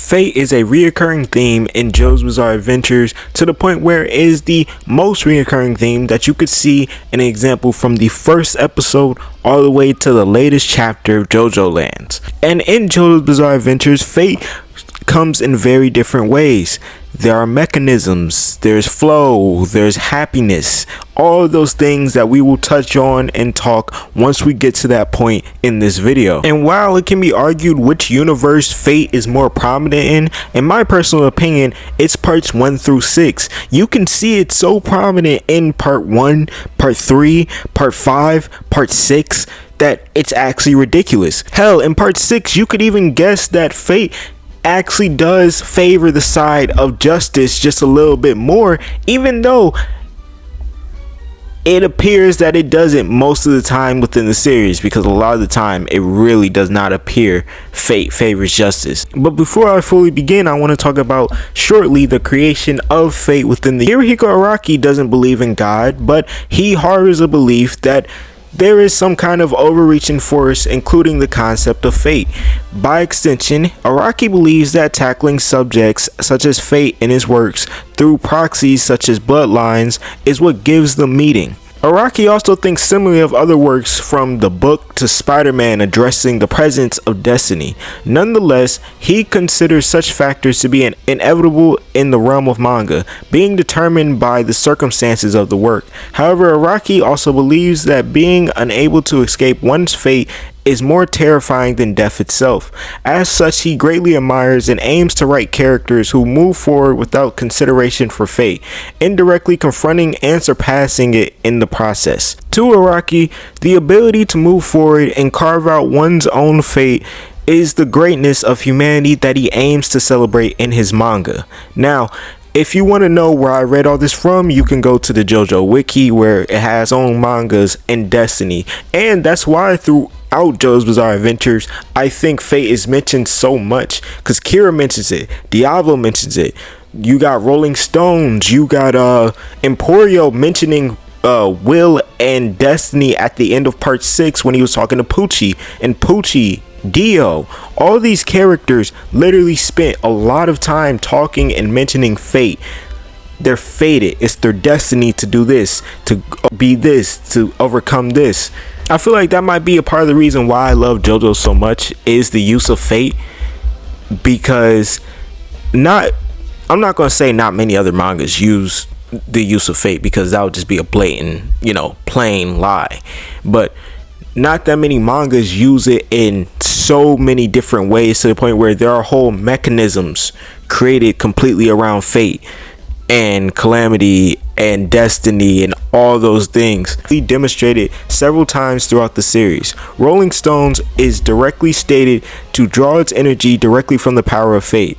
Fate is a reoccurring theme in JoJo's Bizarre Adventures to the point where it is the most reoccurring theme that you could see an example from the first episode all the way to the latest chapter of JoJo Lands. And in JoJo's Bizarre Adventures, fate comes in very different ways. There are mechanisms, there's flow, there's happiness, all of those things that we will touch on and talk once we get to that point in this video. And while it can be argued which universe fate is more prominent in my personal opinion, it's parts 1 through 6. You can see it so prominent in part 1, part 3, part 5, part 6 that it's actually ridiculous. Hell, in part 6 you could even guess that fate actually does favor the side of justice just a little bit more, even though it appears that it doesn't most of the time within the series, because a lot of the time it really does not appear fate favors justice. But before I fully begin, I want to talk about shortly the creation of fate within the Hirohiko Araki doesn't believe in God, but he harbors a belief that there is some kind of overreaching force, including the concept of fate. By extension, Araki believes that tackling subjects such as fate in his works through proxies such as bloodlines is what gives them meaning. Araki also thinks similarly of other works from the book to Spider-Man addressing the presence of destiny. Nonetheless, he considers such factors to be inevitable in the realm of manga, being determined by the circumstances of the work. However, Araki also believes that being unable to escape one's fate is more terrifying than death itself. As such, he greatly admires and aims to write characters who move forward without consideration for fate, indirectly confronting and surpassing it in the process. To Araki, the ability to move forward and carve out one's own fate is the greatness of humanity that he aims to celebrate in his manga. Now, if you want to know where I read all this from, you can go to the JoJo wiki, where it has own mangas and destiny, and that's why throughout JoJo's Bizarre Adventures I think fate is mentioned so much, because Kira mentions it, Diablo mentions it, you got Rolling Stones, you got Emporio mentioning will and destiny at the end of part 6 when he was talking to Pucci, and Pucci, Dio, all these characters literally spent a lot of time talking and mentioning fate. They're fated, it's their destiny to do this, to be this, to overcome this. I feel like that might be a part of the reason why I love JoJo so much, is the use of fate, because I'm not going to say not many other mangas use the use of fate, because that would just be a blatant, plain lie, but not that many mangas use it in so many different ways, to the point where there are whole mechanisms created completely around fate and calamity and destiny and all those things. He demonstrated several times throughout the series. Rolling Stones is directly stated to draw its energy directly from the power of fate,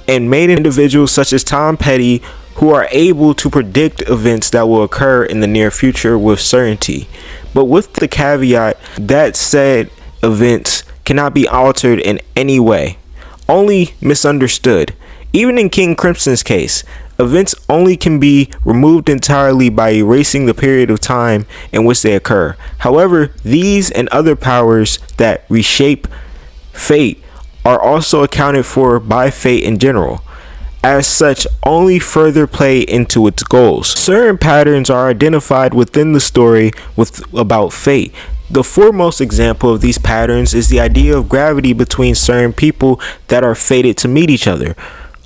and made individuals such as Tom Petty who are able to predict events that will occur in the near future with certainty, but with the caveat that said events cannot be altered in any way, only misunderstood. Even in King Crimson's case, events only can be removed entirely by erasing the period of time in which they occur. However, these and other powers that reshape fate are also accounted for by fate in general. As such, only further play into its goals. Certain patterns are identified within the story about fate. The foremost example of these patterns is the idea of gravity between certain people that are fated to meet each other.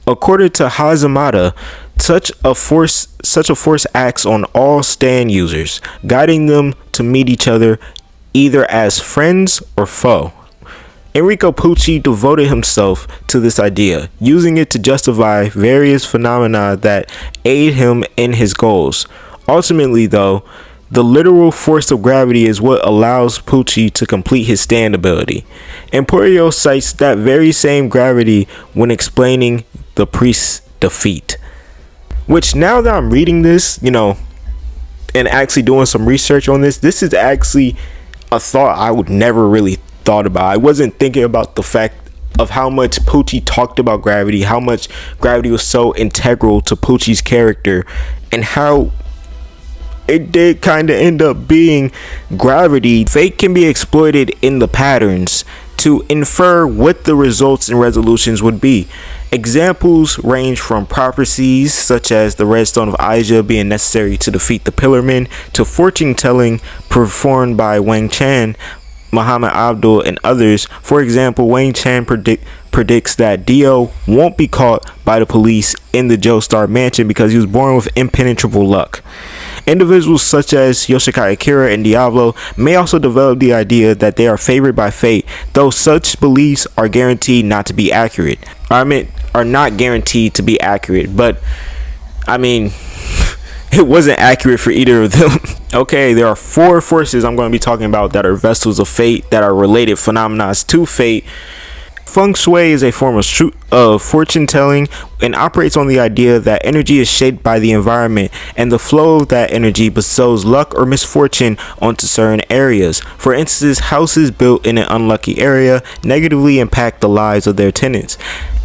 According to Hazamada, such a force acts on all stand users, guiding them to meet each other either as friends or foe. Enrico Pucci devoted himself to this idea, using it to justify various phenomena that aid him in his goals. Ultimately, though, the literal force of gravity is what allows Pucci to complete his stand ability. Emporio cites that very same gravity when explaining the priest's defeat. Which, now that I'm reading this, and actually doing some research on this is actually a thought I would never really thought about. I wasn't thinking about the fact of how much Pucci talked about gravity, how much gravity was so integral to Pucci's character, and how it did kind of end up being gravity. Fate can be exploited in the patterns to infer what the results and resolutions would be. Examples range from prophecies such as the Redstone of Aija being necessary to defeat the Pillarmen, to fortune telling performed by Wang Chan, Muhammad Abdul, and others. For example, Wang Chan predicts that Dio won't be caught by the police in the Joestar mansion because he was born with impenetrable luck. Individuals such as Yoshikage Akira and Diablo may also develop the idea that they are favored by fate, though such beliefs are guaranteed not to be accurate. Are not guaranteed to be accurate, but I mean, it wasn't accurate for either of them. Okay, there are 4 forces I'm going to be talking about that are vessels of fate, that are related phenomena to fate. Feng shui is a form of fortune telling and operates on the idea that energy is shaped by the environment, and the flow of that energy bestows luck or misfortune onto certain areas. For instance, houses built in an unlucky area negatively impact the lives of their tenants,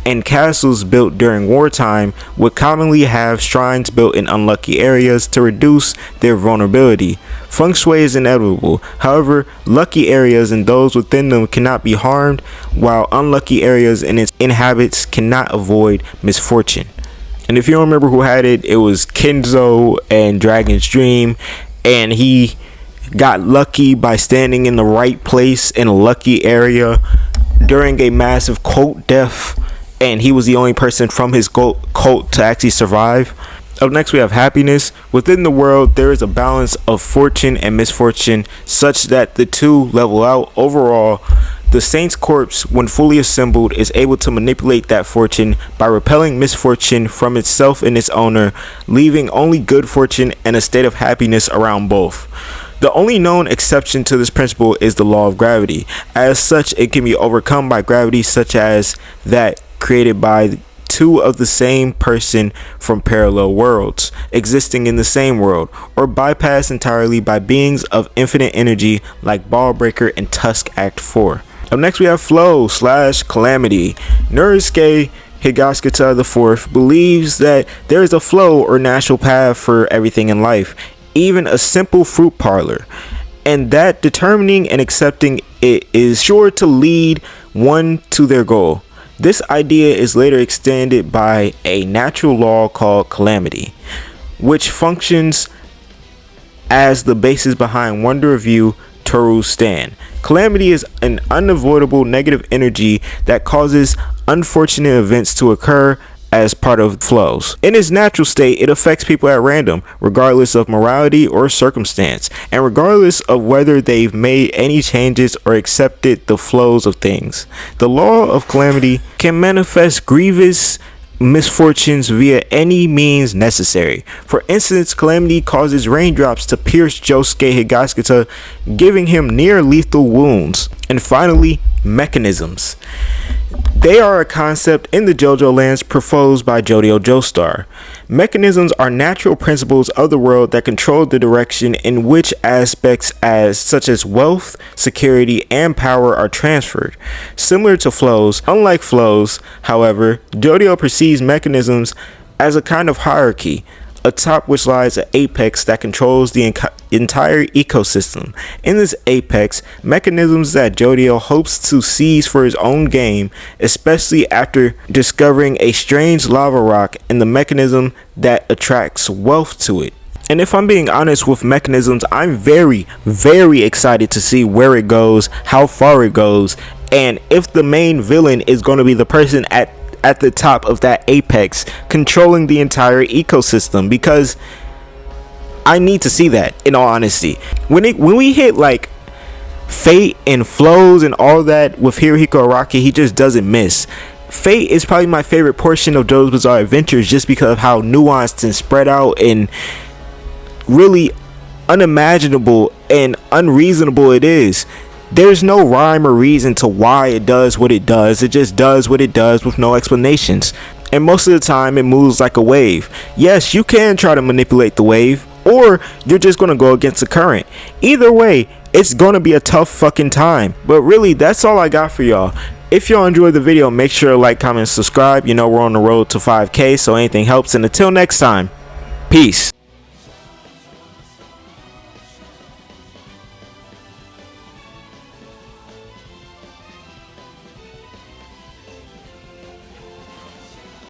and castles built during wartime would commonly have shrines built in unlucky areas to reduce their vulnerability. Feng shui is inevitable. However, lucky areas and those within them cannot be harmed, while unlucky areas and its inhabitants cannot avoid misfortune. And if you don't remember who had it, it was Kenzo and Dragon's Dream, and he got lucky by standing in the right place in a lucky area during a massive cult death, and he was the only person from his cult to actually survive. Up next, we have happiness. Within the world, there is a balance of fortune and misfortune such that the two level out. Overall, the Saint's corpse, when fully assembled, is able to manipulate that fortune by repelling misfortune from itself and its owner, leaving only good fortune and a state of happiness around both. The only known exception to this principle is the law of gravity. As such, it can be overcome by gravity such as that created by two of the same person from parallel worlds existing in the same world, or bypassed entirely by beings of infinite energy like Ballbreaker and Tusk Act 4. Up next, we have flow / calamity. Nurisuke Higashikata IV believes that there is a flow or natural path for everything in life, even a simple fruit parlor, and that determining and accepting it is sure to lead one to their goal. This idea is later extended by a natural law called calamity, which functions as the basis behind Wonder Review Toru's stand. Calamity is an unavoidable negative energy that causes unfortunate events to occur as part of flows. In its natural state, it affects people at random, regardless of morality or circumstance, and regardless of whether they've made any changes or accepted the flows of things. The law of calamity can manifest grievous misfortunes via any means necessary. For instance, calamity causes raindrops to pierce Josuke Higashikata, giving him near lethal wounds. And finally, mechanisms. They are a concept in the JoJo lands proposed by JoJo Joestar. Mechanisms are natural principles of the world that control the direction in which aspects such as wealth, security, and power are transferred. Similar to flows, unlike flows, however, JoJo perceives mechanisms as a kind of hierarchy, atop which lies an apex that controls the entire ecosystem. In this apex, mechanisms that JoJo hopes to seize for his own game, especially after discovering a strange lava rock and the mechanism that attracts wealth to it. And if I'm being honest with mechanisms, I'm very, very excited to see where it goes, how far it goes, and if the main villain is going to be the person at the top of that apex controlling the entire ecosystem, because I need to see that, in all honesty. When we hit like fate and flows and all that with Hirohiko Araki, he just doesn't miss. Fate is probably my favorite portion of JoJo's Bizarre Adventures just because of how nuanced and spread out and really unimaginable and unreasonable it is. There's no rhyme or reason to why it does what it does. It just does what it does with no explanations. And most of the time it moves like a wave. Yes, you can try to manipulate the wave, or you're just going to go against the current. Either way, it's going to be a tough fucking time. But really, that's all I got for y'all. If y'all enjoyed the video, make sure to like, comment, subscribe. You know we're on the road to 5K, so anything helps. And until next time, peace.